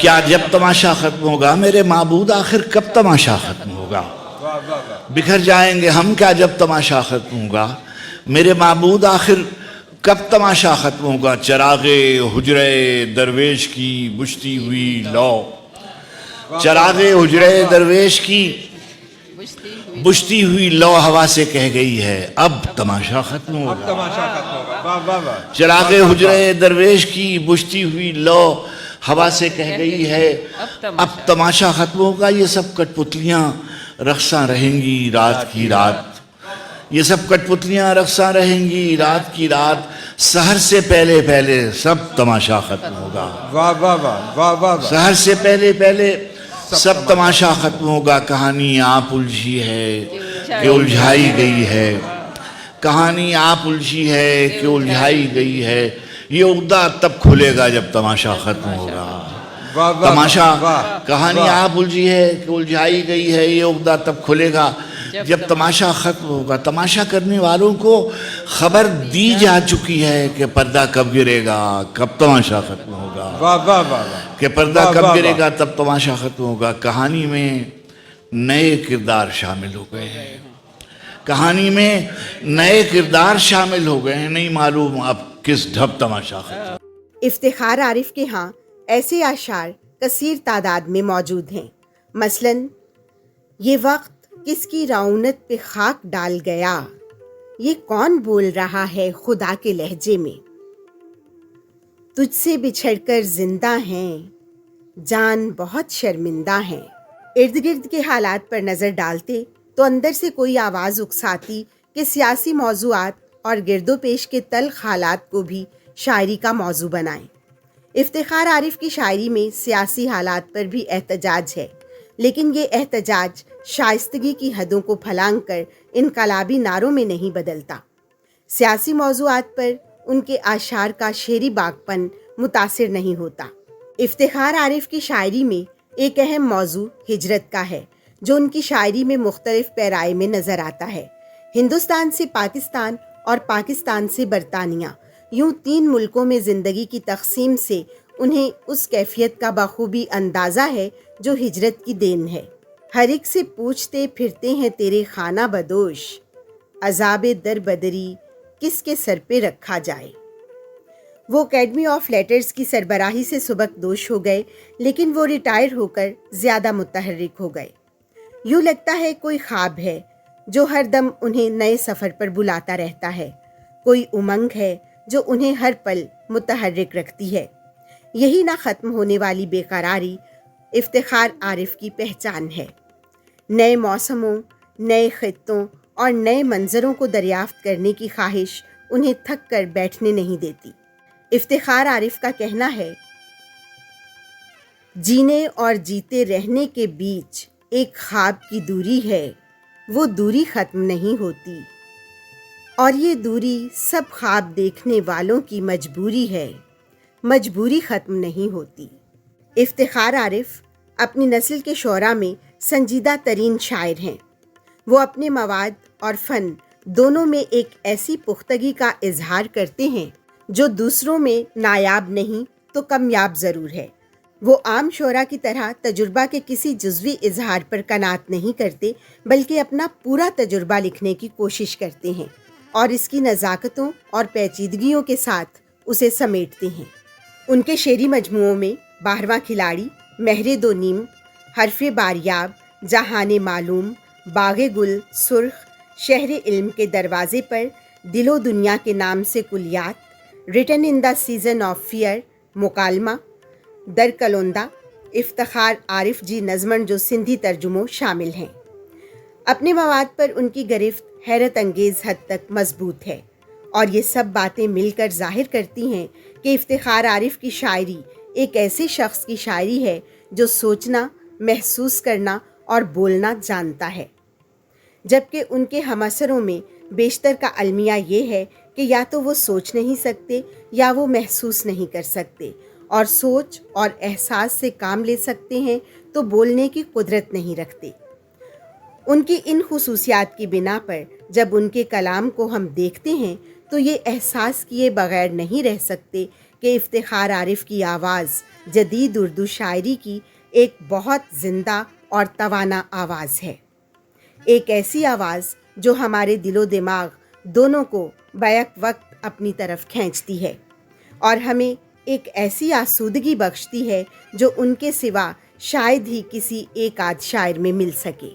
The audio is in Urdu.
کیا جب تماشا ختم ہوگا میرے معبود آخر کب تماشا ختم ہوگا؟ بکھر جائیں گے ہم کیا جب تماشا ختم ہوگا؟ میرے معبود آخر کب تماشا ختم ہوگا؟ چراغ حجرے درویش کی بجھتی ہوئی لو، چراغ حجرے درویش کی بجھتی ہوئی لو ہوا سے کہہ گئی ہے اب تماشا ختم ہوگا۔ چراغ حجرے درویش کی بجھتی ہوئی لو ہوا سے کہہ گئی ہے اب تماشا ختم ہوگا۔ یہ سب کٹ پتلیاں رقصاں رہیں گی رات کی رات، یہ سب کٹ پتلیاں رقصاں رہیں گی رات کی رات، سحر سے پہلے پہلے سب تماشا ختم ہوگا۔ سحر سے پہلے پہلے سب تماشا ختم ہوگا۔ کہانی آپ الجھی ہے کہ الجھائی گئی ہے، کہانی آپ الجھی ہے کہ الجھائی گئی ہے، یہ عقدہ تب کھلے گا جب تماشا ختم ہوگا۔ تماشا کہانی آپ الجھی ہے کہ الجھائی گئی ہے، یہ عقدہ تب کھلے گا جب تماشا ختم ہوگا۔ تماشا کرنے والوں کو خبر دی جا چکی ہے کہ پردہ کب گرے گا، کب تماشا ختم ہوگا، کہ پردہ کب گرے گا تب تماشا ختم ہوگا۔ کہانی میں نئے کردار شامل ہو گئے ہیں، کہانی میں نئے کردار شامل ہو گئے ہیں، نہیں معلوم اب کس ڈھب تماشا ختم۔ افتخار عارف کے ہاں ایسے اشعار کثیر تعداد میں موجود ہیں، مثلاً یہ وقت کس کی رعونت پہ خاک ڈال گیا، یہ کون بول رہا ہے خدا کے لہجے میں، تجھ سے بچھڑ کر زندہ ہیں جان بہت شرمندہ ہیں۔ ارد گرد کے حالات پر نظر ڈالتے تو اندر سے کوئی آواز اکساتی کہ سیاسی موضوعات اور گرد و پیش کے تلخ حالات کو بھی شاعری کا موضوع بنائیں۔ افتخار عارف کی شاعری میں سیاسی حالات پر بھی احتجاج ہے، لیکن یہ احتجاج شائستگی کی حدوں کو پھلانگ کر انقلابی نعروں میں نہیں بدلتا۔ سیاسی موضوعات پر ان کے اشعار کا شعری باغپن متاثر نہیں ہوتا۔ افتخار عارف کی شاعری میں ایک اہم موضوع ہجرت کا ہے، جو ان کی شاعری میں مختلف پیرائے میں نظر آتا ہے۔ ہندوستان سے پاکستان اور پاکستان سے برطانیہ، یوں 3 ملکوں میں زندگی کی تقسیم سے انہیں اس کیفیت کا بخوبی اندازہ ہے جو ہجرت کی دین ہے۔ ہر ایک سے پوچھتے پھرتے ہیں تیرے خانہ بدوش، عذاب در بدری کس کے سر پہ رکھا جائے۔ وہ اکیڈمی آف لیٹرز کی سربراہی سے سبکدوش ہو گئے، لیکن وہ ریٹائر ہو کر زیادہ متحرک ہو گئے۔ یوں لگتا ہے کوئی خواب ہے جو ہر دم انہیں نئے سفر پر بلاتا رہتا ہے، کوئی امنگ ہے جو انہیں ہر پل متحرک رکھتی ہے۔ یہی نہ ختم ہونے والی بے قراری افتخار عارف کی پہچان ہے۔ نئے موسموں، نئے خطوں اور نئے منظروں کو دریافت کرنے کی خواہش انہیں تھک کر بیٹھنے نہیں دیتی۔ افتخار عارف کا کہنا ہے، جینے اور جیتے رہنے کے بیچ ایک خواب کی دوری ہے، وہ دوری ختم نہیں ہوتی، اور یہ دوری سب خواب دیکھنے والوں کی مجبوری ہے، مجبوری ختم نہیں ہوتی۔ افتخار عارف اپنی نسل کے شعراء میں سنجیدہ ترین شاعر ہیں۔ وہ اپنے مواد اور فن دونوں میں ایک ایسی پختگی کا اظہار کرتے ہیں جو دوسروں میں نایاب نہیں تو کمیاب ضرور ہے۔ وہ عام شعراء کی طرح تجربہ کے کسی جزوی اظہار پر قناعت نہیں کرتے، بلکہ اپنا پورا تجربہ لکھنے کی کوشش کرتے ہیں اور اس کی نزاکتوں اور پیچیدگیوں کے ساتھ اسے سمیٹتے ہیں۔ ان کے شعری مجموعوں میں 12واں کھلاڑی، مہر دو نیم، حرف باریاب، جہان معلوم، باغ گل، سرخ، شہر علم کے دروازے پر، دل و دنیا کے نام سے کلیات، written in the season of fear, مکالمہ، در کلوندہ، افتخار عارف جی نظمن جو سندھی ترجموں شامل ہیں۔ اپنے مواد پر ان کی گرفت حیرت انگیز حد تک مضبوط ہے، اور یہ سب باتیں مل کر ظاہر کرتی ہیں کہ افتخار عارف کی شاعری ایک ایسے شخص کی شاعری ہے جو سوچنا، محسوس کرنا اور بولنا جانتا ہے، جبکہ ان کے ہم اثروں میں بیشتر کا المیہ یہ ہے کہ یا تو وہ سوچ نہیں سکتے یا وہ محسوس نہیں کر سکتے، اور سوچ اور احساس سے کام لے سکتے ہیں تو بولنے کی قدرت نہیں رکھتے۔ ان کی ان خصوصیات کی بنا پر جب ان کے کلام کو ہم دیکھتے ہیں تو یہ احساس کیے بغیر نہیں رہ سکتے کہ افتخار عارف کی آواز جدید اردو شاعری کی ایک بہت زندہ اور توانا آواز ہے، ایک ایسی آواز جو ہمارے دل و دماغ دونوں کو بیک وقت اپنی طرف کھینچتی ہے اور ہمیں ایک ایسی آسودگی بخشتی ہے جو ان کے سوا شاید ہی کسی ایک آدھ شاعر میں مل سکے۔